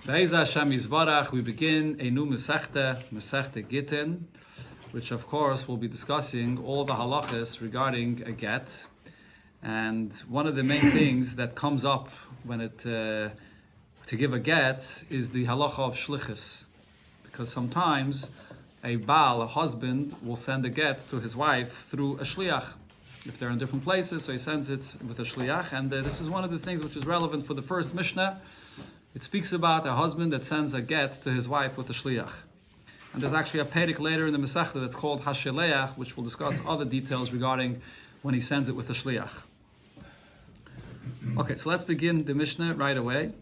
Be'ez Hashem Yisbarach, we begin a new Masechta Gittin, which of course will be discussing all the halachas regarding a get. And one of the main things that comes up when to give a get is the halacha of shlichus, because sometimes a husband, will send a get to his wife through a shliach. If they're in different places, so he sends it with a shliach. And this is one of the things which is relevant for the first Mishnah. It speaks about a husband that sends a get to his wife with a shliach. And there's actually a perek later in the Masechta that's called Hasheleach, which will discuss other details regarding when he sends it with a shliach. Okay, so let's begin the Mishnah right away.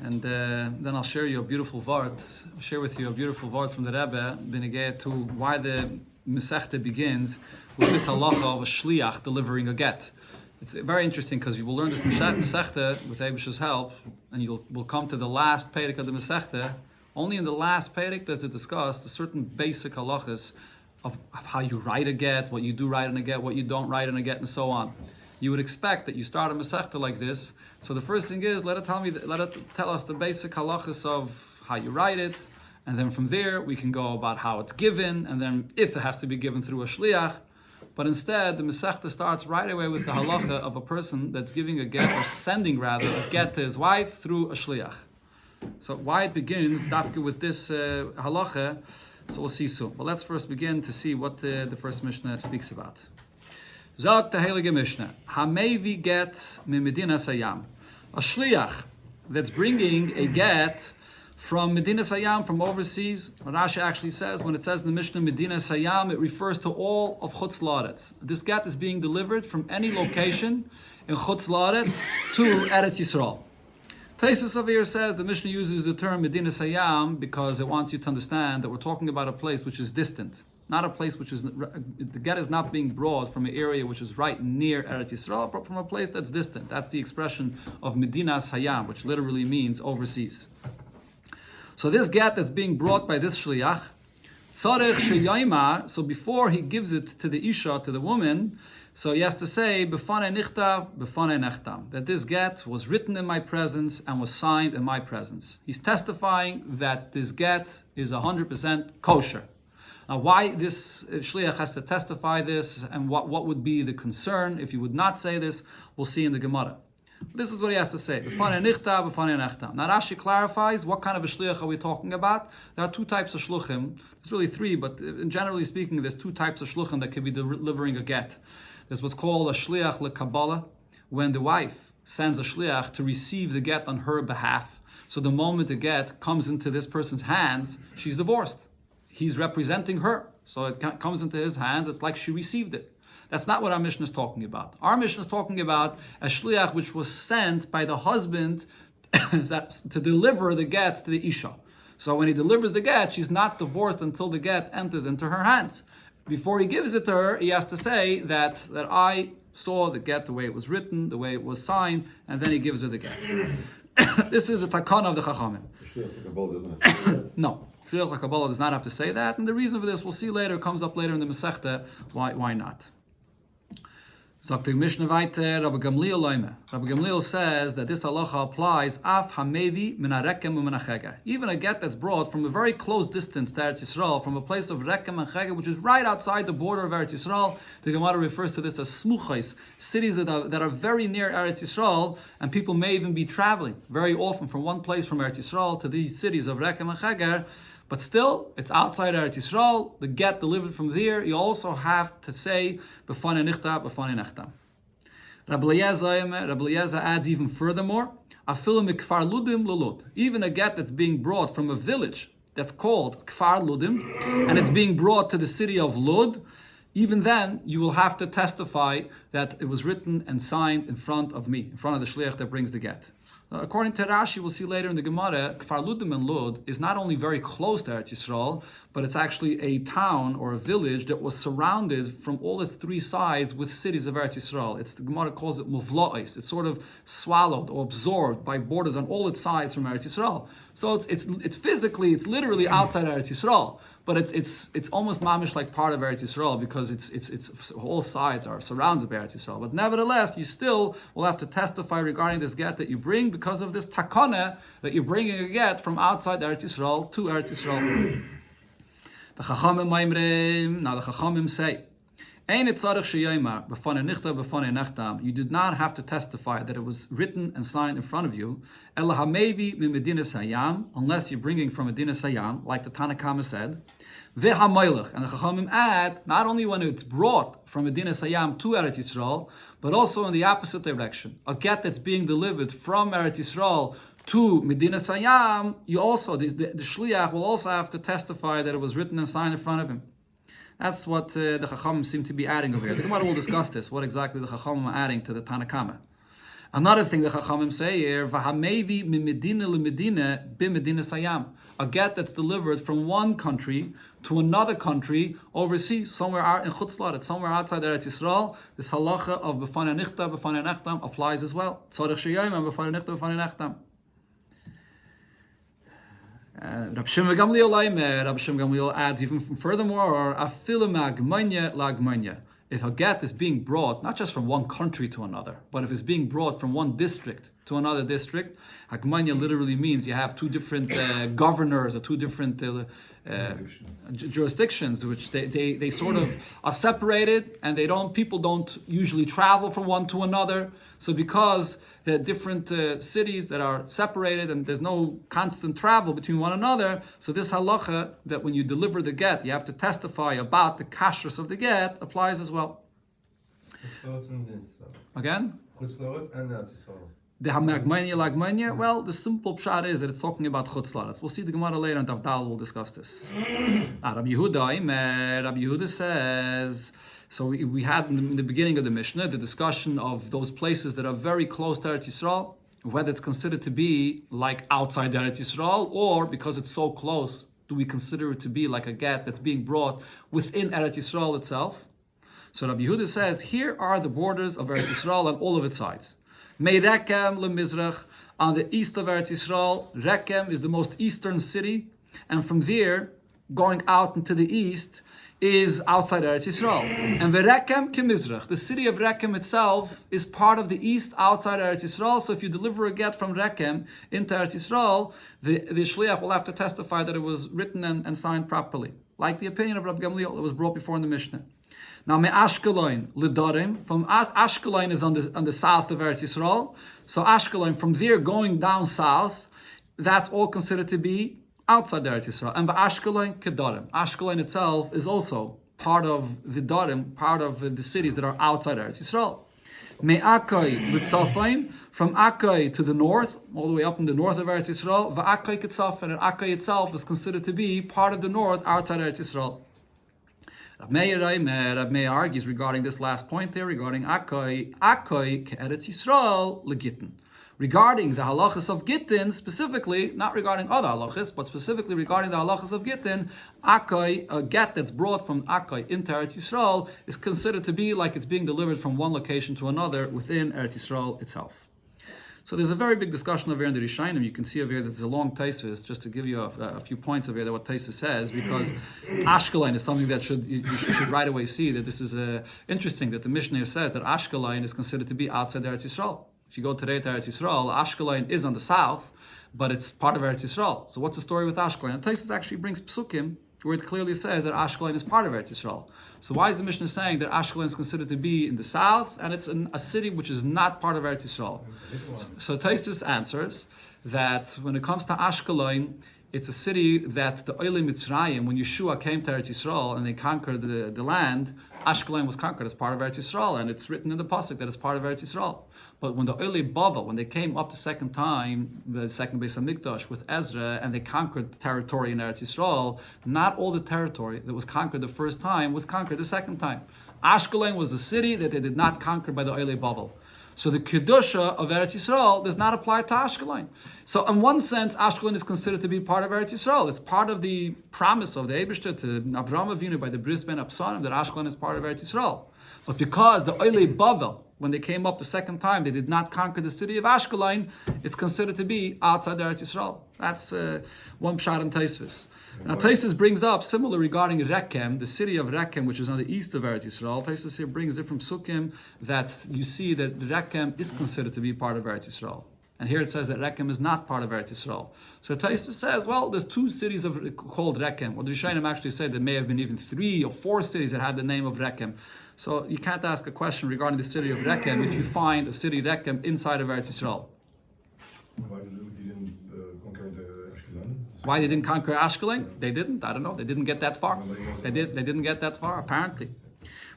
And then I'll share you a beautiful vart. I'll share with you a beautiful vart from the Rebbe, benegeh to why the Masechta begins with this halacha of a shliach delivering a get. It's very interesting because you will learn this Masechta with Eibish's help, and we'll come to the last perek of the Masechta. Only in the last perek does it discuss the certain basic halachas of how you write a get, what you do write in a get, what you don't write in a get, and so on. You would expect that you start a Masechta like this. So the first thing is, let it tell us the basic halachas of how you write it, and then from there we can go about how it's given, and then if it has to be given through a shliach. But instead, the Masechta starts right away with the halacha of a person that's giving a get, or sending rather, a get to his wife through a shliach. So why it begins, dafka, with this halacha, so we'll see soon. But let's first begin to see what the first Mishnah speaks about. Zog the Heilige Mishnah, Hamevi get mimedina sayam. A shliach that's bringing a get from Medina Sayam, from overseas. Rashi actually says, when it says in the Mishnah Medina Sayam, it refers to all of Chutz La'aretz. This get is being delivered from any location in Chutz La'aretz to Eretz Yisrael. Taisus over here says the Mishnah uses the term Medina Sayam because it wants you to understand that we're talking about a place which is distant. Not a place which is, the get is not being brought from an area which is right near Eretz Yisrael, but from a place that's distant. That's the expression of Medina Sayam, which literally means overseas. So this get that's being brought by this shliach, tzarech sheyaymar, so before he gives it to the isha, to the woman, so he has to say, b'fanei nichtav, b'fanei nechtam, that this get was written in my presence and was signed in my presence. He's testifying that this get is 100% kosher. Now, why this shliach has to testify this, and what would be the concern if he would not say this, we'll see in the Gemara. This is what he has to say. Now Rashi clarifies what kind of a shliach are we talking about. There are two types of shluchim. There's really three, but generally speaking, there's two types of shluchim that could be delivering a get. There's what's called a shliach lekabbalah, when the wife sends a shliach to receive the get on her behalf. So the moment the get comes into this person's hands, she's divorced. He's representing her. So it comes into his hands, it's like she received it. That's not what our Mishnah is talking about. Our Mishnah is talking about a shliach which was sent by the husband to deliver the get to the isha. So when he delivers the get, she's not divorced until the get enters into her hands. Before he gives it to her, he has to say that I saw the get the way it was written, the way it was signed, and then he gives her the get. This is a takana of the Chachamim. No. Shliach HaKabbalah does not have to say that, and the reason for this we'll see later, comes up later in the Masechta, why not. Sagt the Mishnah weiter, Rabbi Gamliel says that this halacha applies af hamevi min harekem u'min hacheger. Even a get that's brought from a very close distance to Eretz Yisrael, from a place of rekem and cheger, which is right outside the border of Eretz Yisrael. The Gemara refers to this as smuchais, cities that are very near Eretz Yisrael, and people may even be traveling very often from one place from Eretz Yisrael to these cities of rekem and cheger. But still, it's outside Eretz Yisrael, the get delivered from there, you also have to say, b'fanei nichtav, b'fanei nechtam. Rabbi Eliezer adds even furthermore, afilu mikfar ludim lulud. Even a get that's being brought from a village that's called kfar ludim, and it's being brought to the city of Lud, even then, you will have to testify that it was written and signed in front of me, in front of the shliach that brings the get. According to Rashi, we'll see later in the Gemara, Kfar Ludim and Lud is not only very close to Eretz Yisrael, but it's actually a town or a village that was surrounded from all its three sides with cities of Eretz Yisrael. The Gemara calls it muvla'is. It's sort of swallowed or absorbed by borders on all its sides from Eretz Yisrael. So it's physically, it's literally outside Eretz Yisrael. But it's almost mamish like part of Eretz Yisrael because it's all sides are surrounded by Eretz Yisrael. But nevertheless, you still will have to testify regarding this get that you bring because of this takana that you're bringing a get from outside Eretz Yisrael to Eretz Yisrael. The Chachamim say, you did not have to testify that it was written and signed in front of you, unless you're bringing from Medina Sayam, like the Tanakama said. And the Chachamim add, not only when it's brought from Medina Sayam to Eretz Yisrael, but also in the opposite direction. A get that's being delivered from Eretz Yisrael to Medina Sayam, you also, the Shliach will also have to testify that it was written and signed in front of him. That's what the Chachamim seem to be adding over here. The Gemara will discuss this, what exactly the Chachamim are adding to the Tanakama. Another thing the Chachamim say here, V'hamevi mi-medina le-medina bi-medina sayam. A get that's delivered from one country to another country overseas, somewhere out in Chutz La'aretz, somewhere outside Eretz Yisrael. This halacha of b'fanei nichta, b'fanei nechtam applies as well. Tzarech sheyayim and b'fanei nichta, b'fanei nechtam. Rabbi Shimon Gamliel adds even furthermore, if a get is being brought not just from one country to another, but if it's being brought from one district to another district, Hagmanya literally means you have two different governors or two different jurisdictions, which they sort of are separated, and people don't usually travel from one to another. So because the different cities that are separated and there's no constant travel between one another, so this halacha that when you deliver the get, you have to testify about the kashrus of the get applies as well. Again? The Hamagmanya Lagmanya, well, the simple pshat is that it's talking about Chutz La'aretz. We'll see the Gemara later, and Davdal will discuss this. Rabbi Yehuda says, so we had in the beginning of the Mishnah the discussion of those places that are very close to Eretz Yisrael, whether it's considered to be like outside Eretz Yisrael, or because it's so close, do we consider it to be like a get that's being brought within Eretz Yisrael itself? So Rabbi Yehuda says, here are the borders of Eretz Yisrael on all of its sides. Mei Rekem leMizrach, on the east of Eretz Yisrael. Rekem is the most eastern city, and from there, going out into the east, is outside Eretz Yisrael. And Rekem keMizrach, the city of Rekem itself is part of the east outside Eretz Yisrael. So if you deliver a get from Rekem into Eretz Yisrael, the Shliach will have to testify that it was written and signed properly, like the opinion of Rabbi Gamliel that was brought before in the Mishnah. Now, me Ashkelon Lidarim, from Ashkelon is on the south of Eretz Yisrael. So Ashkelon, from there going down south, that's all considered to be outside Eretz Yisrael. And Ashkelon Kedarim. Ashkelon itself is also part of the Darim, part of the cities that are outside Eretz Yisrael. Me Akai Litzafim, from Akai to the north, all the way up in the north of Eretz Yisrael. Va'akai Ketzafim, and Akai itself is considered to be part of the north outside Eretz Yisrael. Rab Meir argues regarding this last point there, regarding Akai ke'eretz Yisrael leGittin. Regarding the halachas of Gittin, specifically, not regarding other halachas, but specifically regarding the halachas of Gittin, Akai, a get that's brought from Akai into Eretz Yisrael, is considered to be like it's being delivered from one location to another within Eretz Yisrael itself. So there's a very big discussion over here in the Rishonim. You can see over here that there's a long Taisus, just to give you a few points over here that what Taisus says, because Ashkelon is something that you should right away see that this is interesting that the Mishnah says that Ashkelon is considered to be outside Eretz Yisrael. If you go today to Eretz Yisrael, Ashkelon is on the south, but it's part of Eretz Yisrael. So what's the story with Ashkelon? And Taisus actually brings psukim where it clearly says that Ashkelon is part of Eretz Yisrael. So why is the Mishnah saying that Ashkelon is considered to be in the south and it's in a city which is not part of Eretz Yisrael? So Taisus answers that when it comes to Ashkelon, it's a city that the Oile Mitzrayim, when Yeshua came to Eretz Yisrael and they conquered the land, Ashkelon was conquered as part of Eretz Yisrael, and it's written in the pasuk that it's part of Eretz Yisrael. But when the Oile Bavel, when they came up the second time, the second Beis Hamikdash with Ezra, and they conquered the territory in Eretz Yisrael, not all the territory that was conquered the first time was conquered the second time. Ashkelon was the city that they did not conquer by the Oile Bavel. So the Kedusha of Eretz Yisrael does not apply to Ashkelon. So in one sense, Ashkelon is considered to be part of Eretz Yisrael. It's part of the promise of the Eibishter to Avraham Avinu by the Bris Ben Absarim that Ashkelon is part of Eretz Yisrael. But because the Oile Bavel, when they came up the second time, they did not conquer the city of Ashkelon, it's considered to be outside Eretz Yisrael. That's one pshat in Taisvis. Now Taisus brings up similar regarding Rekem, the city of Rekem, which is on the east of Eretz Yisrael. Taisus here brings different psukim that you see that Rekem is considered to be part of Eretz Yisrael. And here it says that Rekem is not part of Eretz Yisrael. So Taisva says, well, there's 2 cities called Rekem. Well, the Rishonim actually say there may have been even 3 or 4 cities that had the name of Rekem. So you can't ask a question regarding the city of Rekem if you find a city Rekem inside of Eretz Yisrael. Why they didn't conquer Ashkelon? They didn't. I don't know. They didn't get that far. They didn't get that far, apparently.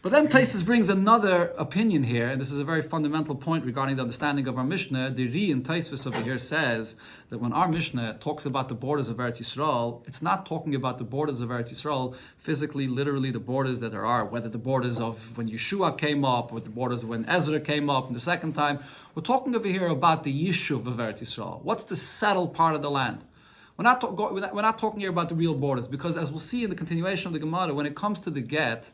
But then Taisus brings another opinion here, and this is a very fundamental point regarding the understanding of our Mishnah. The Ri in Taisus over here says that when our Mishnah talks about the borders of Eretz Yisrael, it's not talking about the borders of Eretz Yisrael physically, literally the borders that there are, whether the borders of when Yeshua came up, or the borders of when Ezra came up, and the second time. We're talking over here about the Yishuv of Eretz Yisrael. What's the settled part of the land? We're not talking here about the real borders, because as we'll see in the continuation of the Gemara, when it comes to the get,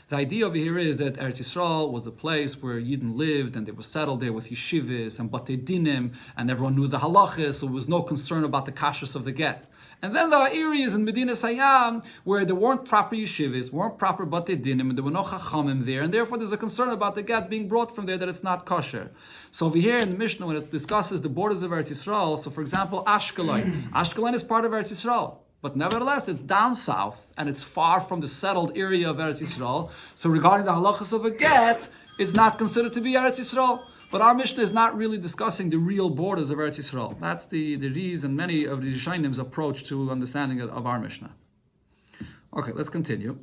the idea over here is that Eretz Yisrael was the place where Yidden lived, and they were settled there with yeshivas and batei dinim, and everyone knew the halachas, so there was no concern about the kashrus of the get. And then there are areas in Medina Sayyam where there weren't proper yeshivas, weren't proper batei dinim, and there were no chachamim there, and therefore there's a concern about the get being brought from there that it's not kosher. So over here in the Mishnah, when it discusses the borders of Eretz Yisrael, so for example, Ashkelon is part of Eretz Yisrael. But nevertheless, it's down south, and it's far from the settled area of Eretz Yisrael. So regarding the halachas of a get, it's not considered to be Eretz Yisrael. But our Mishnah is not really discussing the real borders of Eretz Yisrael. That's the Riz and many of the Rishonim approach to understanding of our Mishnah. Okay, let's continue.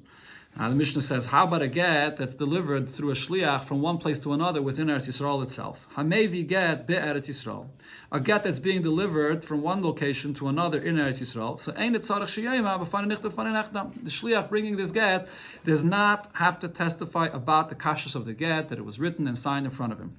The Mishnah says, how about a get that's delivered through a shliach from one place to another within Eretz Yisrael itself? Hamevi get be'eretz Yisrael. A get that's being delivered from one location to another in Eretz Yisrael. So ein tzarich sheyema b'fanei nichtav b'fanei nechtam. The shliach bringing this get does not have to testify about the kashrus of the get, that it was written and signed in front of him.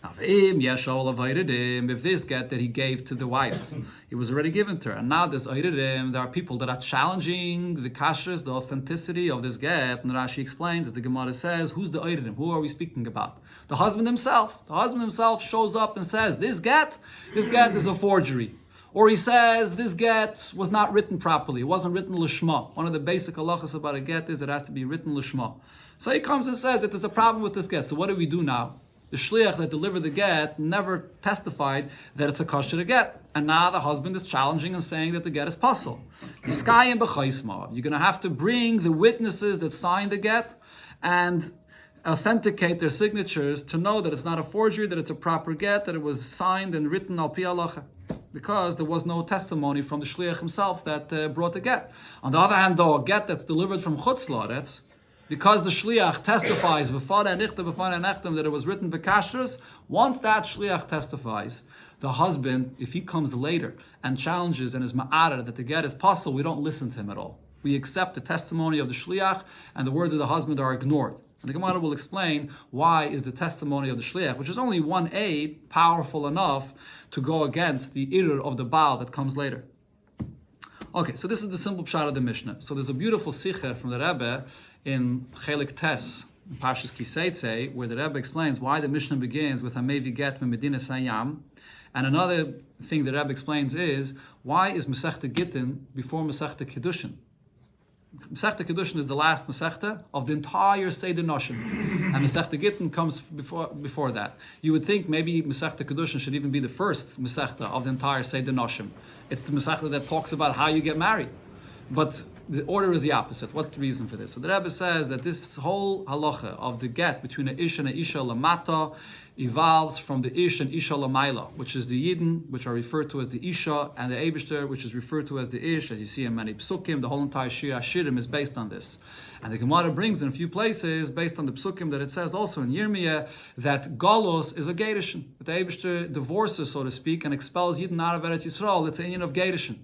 Now, if this get that he gave to the wife, it was already given to her, and now there's oiredim, there are people that are challenging the kashrus, the authenticity of this get, and Rashi explains, as the Gemara says, who's the oiredim? Who are we speaking about? The husband himself. The husband himself shows up and says, this get is a forgery. Or he says, this get was not written properly. It wasn't written lishma. One of the basic halachas about a get is it has to be written lishma. So he comes and says that there's a problem with this get. So what do we do now? The shliach that delivered the get never testified that it's a kosher get. And now the husband is challenging and saying that the get is pasul. You're going to have to bring the witnesses that signed the get and authenticate their signatures to know that it's not a forgery, that it's a proper get, that it was signed and written al pi halacha. Because there was no testimony from the shliach himself that brought the get. On the other hand, though, a get that's delivered from chutz la'aretz, because the shliach testifies that it was written b'kashrus, once that shliach testifies, the husband, if he comes later and challenges and is ma'arer that the get is pasul, we don't listen to him at all. We accept the testimony of the shliach, and the words of the husband are ignored. And the Gemara will explain why is the testimony of the shliach, which is only one aid, powerful enough to go against the irur of the Baal that comes later. Okay, so this is the simple pshat of the Mishnah. So there's a beautiful sikha from the Rebbe in Chelik Tes, Parshas Kiseitze, where the Rebbe explains why the Mishnah begins with Hamevi get from Medina Sayyam. And another thing the Rebbe explains is, why is Masechta Gittin before Masechta Kiddushin? Masechta Kiddushin is the last Masechta of the entire Seder Noshim. And Masechta Gittin comes before that. You would think maybe Masechta Kiddushin should even be the first Masechta of the entire Seder Noshim. It's the Masechta that talks about how you get married. But the order is the opposite. What's the reason for this? So the Rebbe says that this whole halacha of the get between an ish and an isha lamata evolves from the ish and isha lamaila, which is the yidden, which are referred to as the isha, and the eibishter, which is referred to as the ish. As you see in many psukim, the whole entire shir hashirim is based on this. And the Gemara brings in a few places, based on the psukim, that it says also in Yirmiyah that Golos is a Gerishin. That the eibishter divorces, so to speak, and expels yidden out of Eretz Yisrael. It's a union of Gerishin.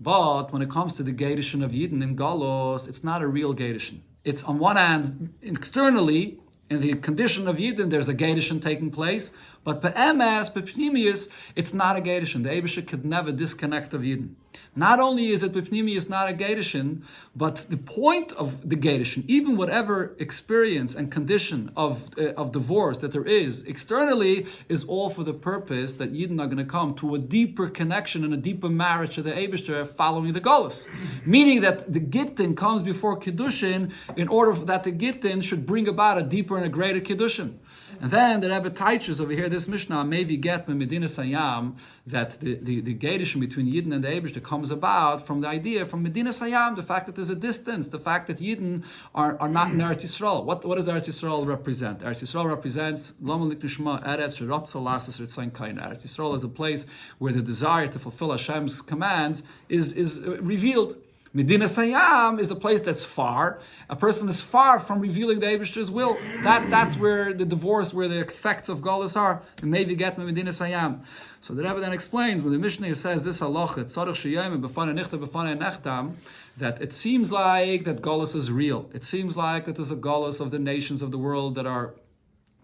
But when it comes to the Gerishin of Yidden in Galos, it's not a real Gerishin. It's on one hand, externally, in the condition of Yidden, there's a Gerishin taking place, but be'emes, be'pnimius, it's not a Gerishin. The Eibusha could never disconnect of Yidden. Not only is it be'pnimius not a Gerishin, but the point of the Gerishin, even whatever experience and condition of divorce that there is externally, is all for the purpose that Yidden are going to come to a deeper connection and a deeper marriage to the Eibusha following the Golus. Meaning that the Gittin comes before Kiddushin in order that the Gittin should bring about a deeper and a greater Kiddushin. And then the Rebbe teaches over here, this Mishnah, maybe get the Medina Sayam, that the Gedishin between Yidden and the Eibishter comes about from the idea, from Medina Sayam, the fact that there's a distance, the fact that Yidden are not in Eretz Yisrael. What does Eretz Yisrael represent? Eretz Yisrael represents Lama Liknishma Eretz Shirotza Lasas Ritzayin Kaina. Eretz Yisrael is a place where the desire to fulfill Hashem's commands is revealed. Medina Sayam is a place that's far. A person is far from revealing the Eibishter's will. That's where the divorce, where the effects of Galus are. And maybe get Medina Sayam. So the Rebbe then explains, when the Mishnah says this halacha, tzarich sheyayim b'fanei nichta b'fanei nechtam, that it seems like that Galus is real. It seems like that there's a Galus of the nations of the world that are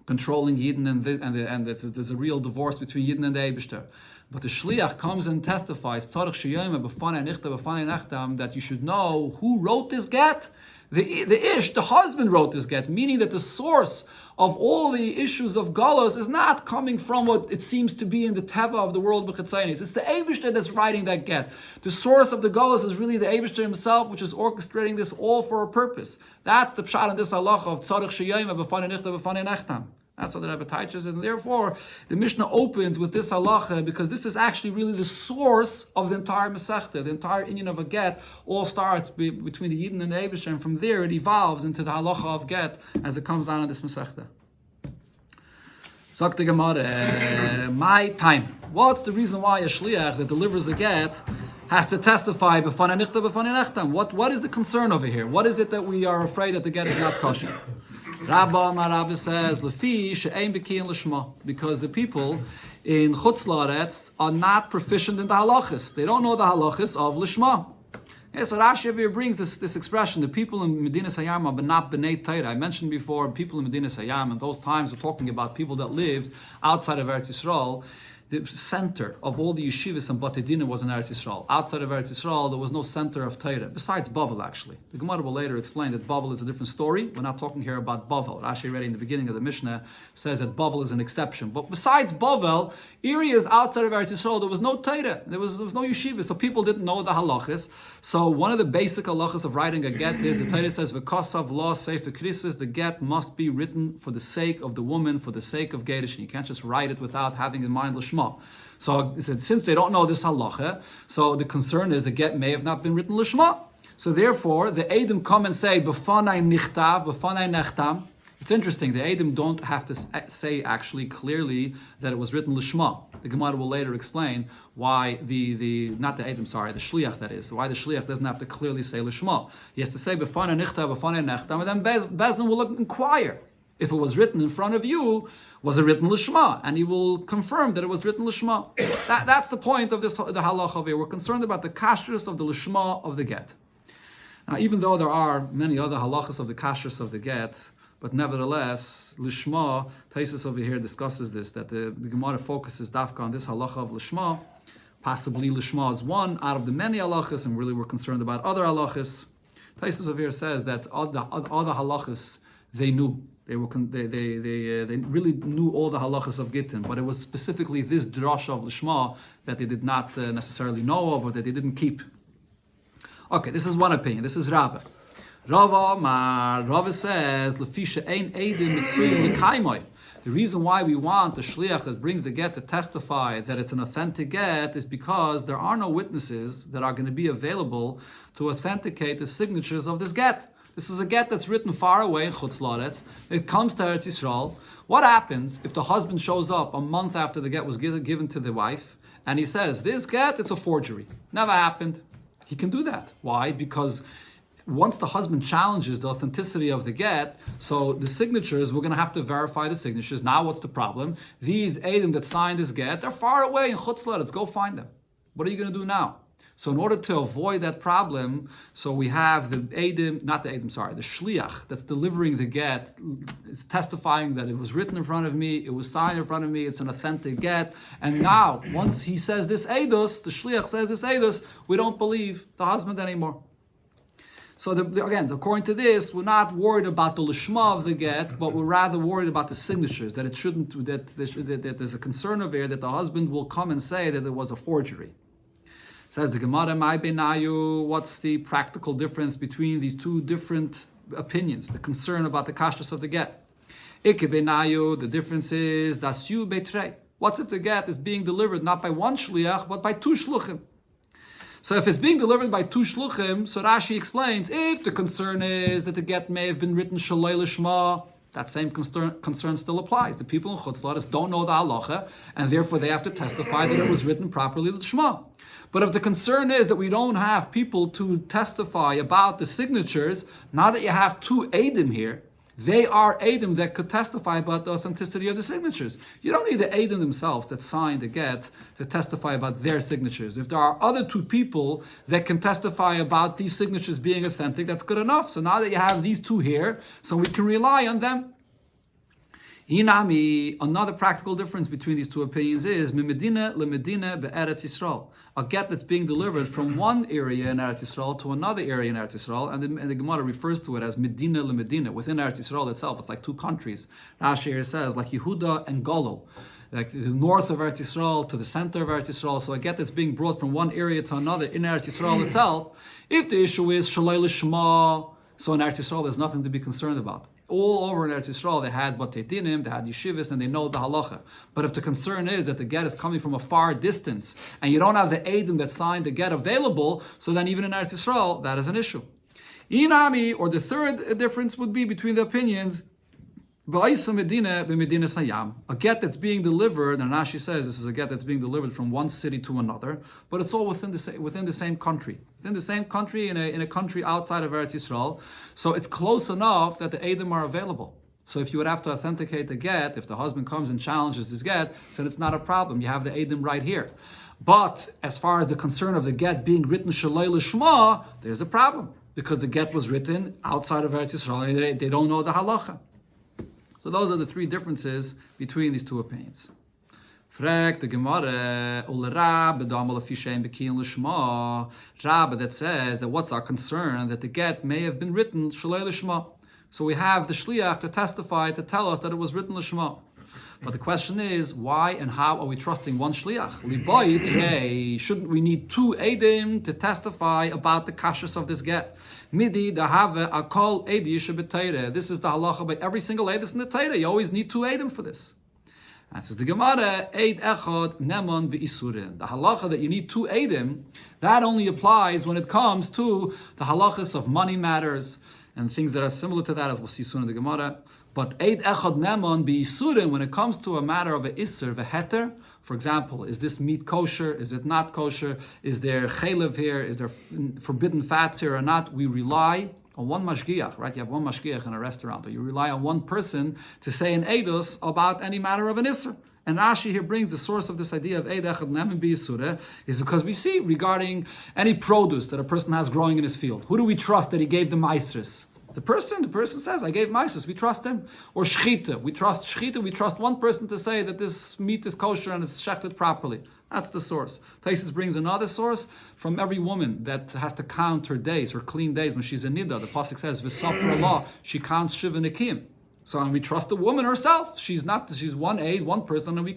controlling Yidden and there's a real divorce between Yidden and the Eibishter. But the Shliach comes and testifies that you should know who wrote this get. The husband wrote this get, meaning that the source of all the issues of Galus is not coming from what it seems to be in the Teva of the world b'Chetzainis. It's the Eibishter that's writing that get. The source of the Galus is really the Eibishter himself, which is orchestrating this all for a purpose. That's the pshat in this halacha of tzarich sheyayim b'fanei nichta b'fanei nechtam. That's what the Rebbe teaches, and therefore the Mishnah opens with this halacha because this is actually really the source of the entire Masechta. The entire inyan of a get all starts between the Yidden and the Eibishter, and from there it evolves into the halacha of get as it comes down in this Masechta. Sagt the Gemara, my time. What's the reason why a shliach that delivers a get has to testify b'fanei nichta b'fanei nechtam? What is the concern over here? What is it that we are afraid that the get is not kosher? Rabbi says, Lefi she'ein b'kiyin l'shma, because the people in Chutz La'aretz are not proficient in the halachas. They don't know the halachas of l'shma. Yeah, so Rashi over here brings this expression, the people in Medina Sayam are not b'nei Torah. I mentioned before, people in Medina Sayam, and those times we're talking about people that lived outside of Eretz Yisrael. The center of all the yeshivas and Batei Dinim was in Eretz Yisrael. Outside of Eretz Yisrael, there was no center of Torah, besides Bavel, actually. The Gemara will later explain that Bavel is a different story. We're not talking here about Bavel. Rashi already in the beginning of the Mishnah says that Bavel is an exception. But besides Bavel, areas outside of Eretz Yisrael, there was no Torah. There was no yeshiva, so people didn't know the halachas. So one of the basic halachas of writing a get is, the Torah says, V'kosav lo sefer krisis, the get must be written for the sake of the woman, for the sake of Gedish. You can't just write it without having in mind Lishma. So since they don't know this halacha, so the concern is the get may have not been written Lishma. So therefore, the Edom come and say, B'fanai nichtav, B'fanai nechtam. It's interesting, the Edom don't have to say actually clearly that it was written Lishma. The Gemara will later explain why the Shliach that is, why the Shliach doesn't have to clearly say Lishma. He has to say B'fanai nichtav, B'fanai nechtam, and then Bezdin will inquire. If it was written in front of you, was it written Lishma? And he will confirm that it was written Lishma. That's the point of the halacha over here. We're concerned about the kashrus of the Lishma of the get. Now, even though there are many other halachas of the kashrus of the get, but nevertheless, Lishma, Taisus over here discusses this, that the Gemara focuses dafka on this halacha of Lishma. Possibly Lishma is one out of the many halachas, and really we're concerned about other halachas. Taisus over here says that all the halachas they knew. They really knew all the halachas of Gittin, but it was specifically this drasha of Lishma that they did not necessarily know of, or that they didn't keep. Okay, this is one opinion. This is Rava. Rava says, Lefisha ein edim mitzuyim l'kaimoi. The reason why we want the shliach that brings the get to testify that it's an authentic get is because there are no witnesses that are going to be available to authenticate the signatures of this get. This is a get that's written far away in Chutz La'aretz. It comes to Eretz Yisrael. What happens if the husband shows up a month after the get was given to the wife, and he says, this get, it's a forgery. Never happened. He can do that. Why? Because once the husband challenges the authenticity of the get, so the signatures, we're going to have to verify the signatures. Now what's the problem? These Edom that signed this get, they're far away in Chutz La'aretz. Go find them. What are you going to do now? So in order to avoid that problem, so we have the shliach that's delivering the get is testifying that it was written in front of me, it was signed in front of me, it's an authentic get. And now, once he says this eidos, the shliach says this eidos, we don't believe the husband anymore. So again, according to this, we're not worried about the lishma of the get, but we're rather worried about the signatures, that it shouldn't, that there's a concern over here that the husband will come and say that it was a forgery. Says the Gemara, "My benayu." What's the practical difference between these two different opinions? The concern about the kashrus of the get. The difference is dasu betrei. What's if the get is being delivered not by one shliach but by two shluchim? So if it's being delivered by two shluchim, so Rashi explains, if the concern is that the get may have been written shalei lishma, that same concern still applies. The people in Chutz Laretz don't know the halacha, and therefore they have to testify that it was written properly l'shma. But if the concern is that we don't have people to testify about the signatures, now that you have two Eidim here, they are Eidim that could testify about the authenticity of the signatures. You don't need the Eidim themselves that signed the get to testify about their signatures. If there are other two people that can testify about these signatures being authentic, that's good enough. So now that you have these two here, so we can rely on them. Inami, another practical difference between these two opinions is Mimedina lemedina be'eretz Yisrael. A get that's being delivered from one area in Eretz Yisrael to another area in Eretz Yisrael, and the Gemara refers to it as Medina lemedina. Within Eretz Yisrael itself, it's like two countries. Rashi here says, like Yehuda and Golol, like the north of Eretz Yisrael to the center of Eretz Yisrael. So a get that's being brought from one area to another in Eretz Yisrael itself, if the issue is Shalei Lishma, so in Eretz Yisrael there's nothing to be concerned about. All over in Eretz Yisrael, they had batei dinim, they had yeshivas, and they know the halacha. But if the concern is that the get is coming from a far distance, and you don't have the eidim that signed the get available, so then even in Eretz Yisrael, that is an issue. Inami, or the third difference would be between the opinions, a get that's being delivered, and Rashi says this is a get that's being delivered from one city to another, but it's all within the same country. Within the same country, in a country outside of Eretz Yisrael. So it's close enough that the Eidim are available. So if you would have to authenticate the get, if the husband comes and challenges this get, so it's not a problem. You have the Eidim right here. But as far as the concern of the get being written Shalei Lishma, there's a problem. Because the get was written outside of Eretz Yisrael, they don't know the halacha. So those are the three differences between these two opinions. Frag the Gemara, Rab that says that what's our concern that the get may have been written Shalei Lishma. So we have the shliach to testify to tell us that it was written Lishma. But the question is, why and how are we trusting one shliach? Liboy today, shouldn't we need two edim to testify about the kashrus of this get? Midi dahave akol edi shebetayre. This is the halacha by every single edis in the Torah. You always need two edim for this. That says the Gemara, eid echad nemon beisurin. The halacha that you need two edim, that only applies when it comes to the halachas of money matters and things that are similar to that, as we'll see soon in the Gemara. But eid echad nemon beisurin, when it comes to a matter of a isur, veheter, for example, is this meat kosher? Is it not kosher? Is there chaylev here? Is there forbidden fats here or not? We rely on one mashgiach, right? You have one mashgiach in a restaurant, or you rely on one person to say an eidos about any matter of an isur. And Rashi here brings the source of this idea of eid echad nemen b'yisura is because we see regarding any produce that a person has growing in his field. Who do we trust that he gave the maestris? The person says, I gave maestris, we trust him. Or shchita, we trust one person to say that this meat is kosher and it's shechted properly. That's the source. Taisus brings another source from every woman that has to count her days, her clean days when she's a nida. The pasuk says, v'safra Allah, she counts shiva nikim. So and we trust the woman herself. She's one aid, one person, and we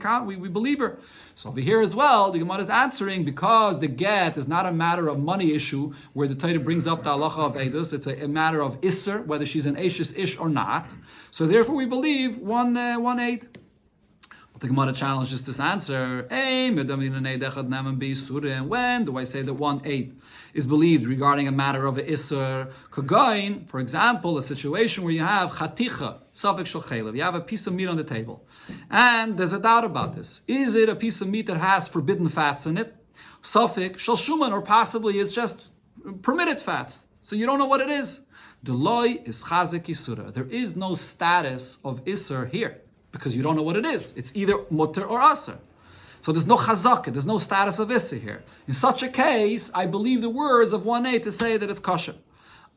believe her. So over here as well, the Gemara is answering because the get is not a matter of money issue where the Torah brings up the halacha of edus. It's a matter of isser, whether she's an ashes ish or not. So therefore we believe one aid. The Gemara challenges this answer. When do I say that 1/8 is believed regarding a matter of a isser? Kagain, for example, a situation where you have chaticha, safek shel chaylev, you have a piece of meat on the table, and there's a doubt about this. Is it a piece of meat that has forbidden fats in it? Safek shel shuman, or possibly it's just permitted fats. So you don't know what it is. The loy is chazek isura. There is no status of isser here, because you don't know what it is. It's either mutter or aser. So there's no chazakah, there's no status of issa here. In such a case, I believe the words of 1/8 to say that it's kosher.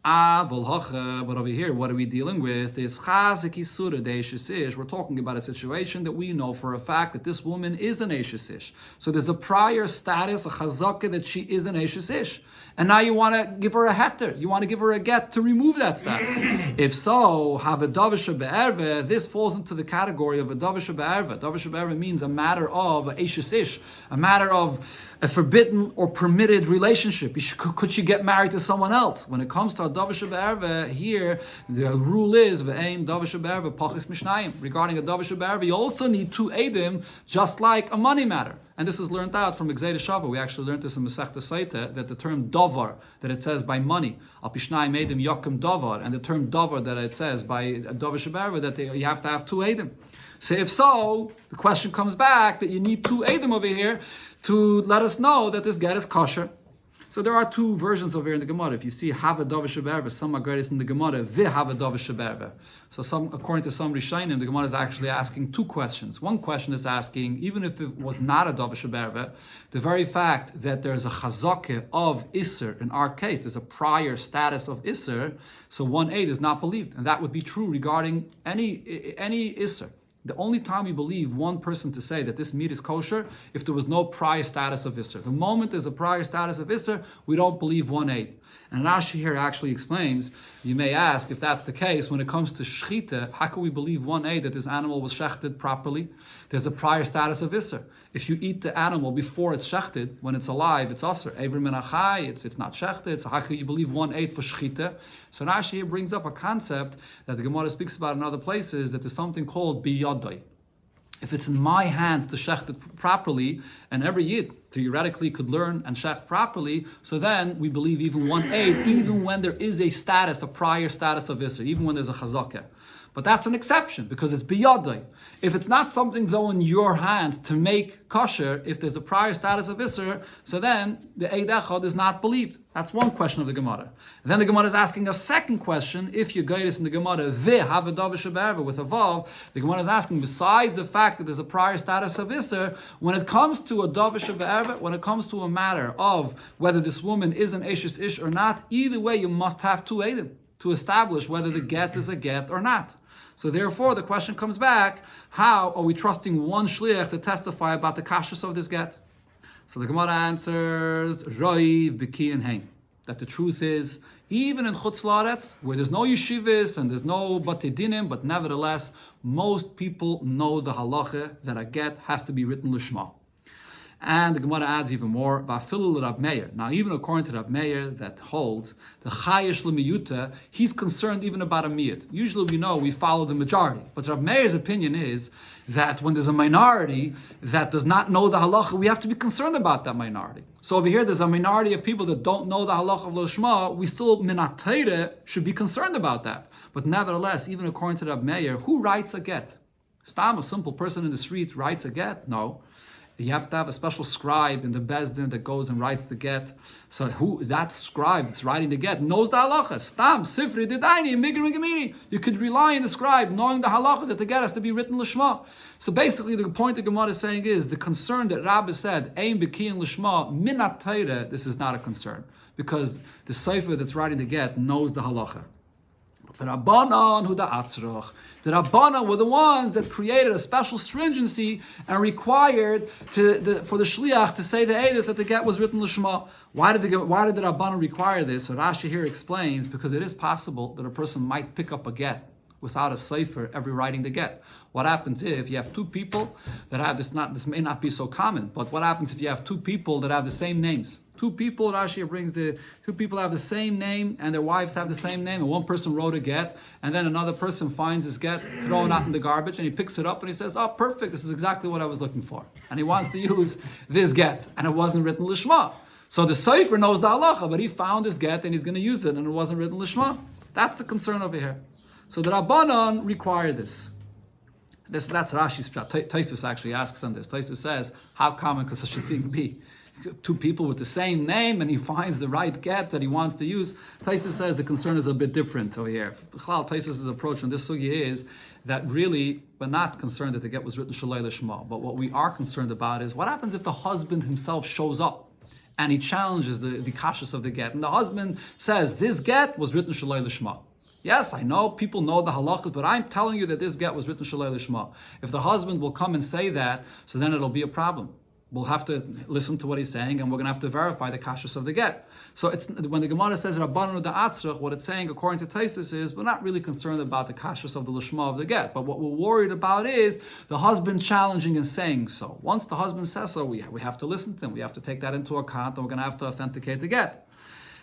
But over here, what are we dealing with? Is chazak isura deishes. We're talking about a situation that we know for a fact that this woman is an eishes. So there's a prior status, a chazakah, that she is an eishes. And now you want to give her a heter, you want to give her a get to remove that status. If so, have a davisha be'erve, this falls into the category of a davisha be'erve. Davisha be'erve means a matter of eishes ish, a matter of a forbidden or permitted relationship. Could she get married to someone else? When it comes to a davar shebe'erve, here the rule is ve'ein davar shebe'erve pachis mishnayim. Regarding a davar shebe'erve, you also need 2 edim, just like a money matter. And this is learned out from Gzeda Shava. We actually learned this in Masechta Saita, that the term davar, that it says by money, al pishnayim edim yakum davar, and the term davar that it says by davar shebe'erve, that you have to have 2 edim. So if so, the question comes back that you need 2 edim over here to let us know that this get is kosher. So there are 2 versions over here in the Gemara. If you see have a davar shebe'erve, some are greatest in the Gemara, vi have a davar shebe'erve. So according to some Rishonim, the Gemara is actually asking 2 questions. One question is asking, even if it was not a davar shebe'erve, the very fact that there's a chazakeh of Isser, in our case, there's a prior status of Isser, so 1/8 is not believed. And that would be true regarding any Isser. The only time we believe one person to say that this meat is kosher, if there was no prior status of Isser. The moment there's a prior status of Isser, we don't believe 1/8. And Rashi here actually explains, you may ask, if that's the case, when it comes to shechita, how can we believe 1/8 that this animal was shechted properly? There's a prior status of Isser. If you eat the animal before it's shechted, when it's alive, it's aser. Every minachai, it's not shechted. So how can you believe 1/8 for shechita? So Rashi here brings up a concept that the Gemara speaks about in other places, that there's something called biyadai. If it's in my hands to shecht it properly, and every yid theoretically could learn and shecht properly, so then we believe even 1/8, even when there is a status, a prior status of Isser, even when there's a chazakah. But that's an exception, because it's biyadai. If it's not something though in your hands to make kosher, if there's a prior status of Isser, so then the Eid Echad is not believed. That's one question of the Gemara. And then the Gemara is asking a second question. If you guide us in the Gemara, have a davar shebe'erve with a vav, the Gemara is asking, besides the fact that there's a prior status of Isser, when it comes to a davar shebe'erve, when it comes to a matter of whether this woman is an Eshes Ish or not, either way you must have 2 edim to establish whether the get is a get or not. So therefore, the question comes back, how are we trusting one shliach to testify about the kashrus of this get? So the Gemara answers, Roiv, Biki, and Hein. That the truth is, even in Chutz La'aretz, where there's no yeshivas and there's no batei dinim, but nevertheless, most people know the halacha that a get has to be written lishma. And the Gemara adds even more, Va'afilu Rab Meir. Now, even according to Rab Meir, that holds the chayish l'miyuta, he's concerned even about a miyut. Usually we know we follow the majority, but Rab Meir's opinion is that when there's a minority that does not know the halacha, we have to be concerned about that minority. So over here, there's a minority of people that don't know the halacha of l'shma. We still minat should be concerned about that. But nevertheless, even according to Rab Meir, who writes a get? Stam, a simple person in the street, writes a get? No. You have to have a special scribe in the Bezdin that goes and writes the get. So who that scribe that's writing the get knows the halacha. Stam, Sifri, Didaini, Migri, Gemini. You could rely on the scribe knowing the halacha that the get has to be written l'shma. So basically, the point the Gemara is saying is the concern that Rabbi said, Ein B'kiyin l'shma, minat Torah, this is not a concern. Because the Sefer that's writing the get knows the halacha. The Rabbanan who da'atzroch. The Rabbanan were the ones that created a special stringency and required for the shliach to say the edus that the get was written l'shma. Why did the Rabbanan require this? So Rashi here explains, because it is possible that a person might pick up a get without a sefer every writing the get. What happens if you have 2 people that have this may not be so common, but what happens if you have 2 people that have the same names? 2 people, Rashi brings 2 people have the same name and their wives have the same name, and one person wrote a get, and then another person finds his get thrown out in the garbage, and he picks it up and he says, oh, perfect, this is exactly what I was looking for. And he wants to use this get, and it wasn't written l'shma. So the sefer knows the halacha, but he found his get and he's going to use it, and it wasn't written l'shma. That's the concern over here. So the Rabbanan require this. That's Rashi's pshat. Tosfos actually asks on this. Tosfos says, how common could such a thing be? 2 people with the same name and he finds the right get that he wants to use. Tosfos says the concern is a bit different over here. Tosfos' approach on this sugya is that really we're not concerned that the get was written shalei l'shma, but what we are concerned about is what happens if the husband himself shows up and he challenges the kashrus of the get, and the husband says this get was written shalei l'shma. Yes, I know people know the halachas, but I'm telling you that this get was written shalei l'shma. If the husband will come and say that, so then it'll be a problem. We'll have to listen to what he's saying, and we're going to have to verify the kashrus of the get. So it's when the Gemara says Rabbanan da'atzrach, what it's saying according to Tosfos is we're not really concerned about the kashrus of the lishma of the get, but what we're worried about is the husband challenging and saying so. Once the husband says so, we have to listen to him. We have to take that into account, and we're going to have to authenticate the get.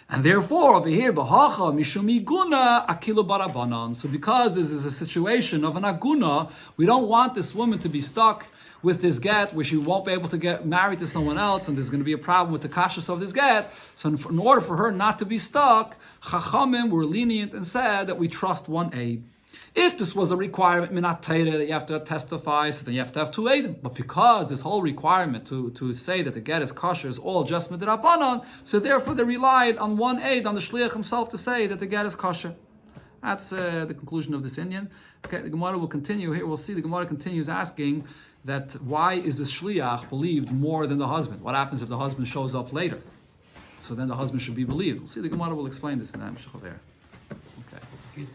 And therefore, over here, v'hacha mishum iguna akilu barabanan. So because this is a situation of an aguna, we don't want this woman to be stuck with this get, where she won't be able to get married to someone else, and there's going to be a problem with the kashas of this get. So in order for her not to be stuck, Chachamim were lenient and said that we trust one aid. If this was a requirement, minat Torah, that you have to testify, so then you have to have two aidim. But because this whole requirement to say that the get is kosher is all just midrabanan, so therefore they relied on one aid, on the shliach himself, to say that the get is kosher. That's the conclusion of this inyan. Okay, the Gemara will continue here. We'll see the Gemara continues asking that why is the shliach believed more than the husband? What happens if the husband shows up later? So then the husband should be believed. We'll see the Gemara will explain this in the Amshach of here. Okay.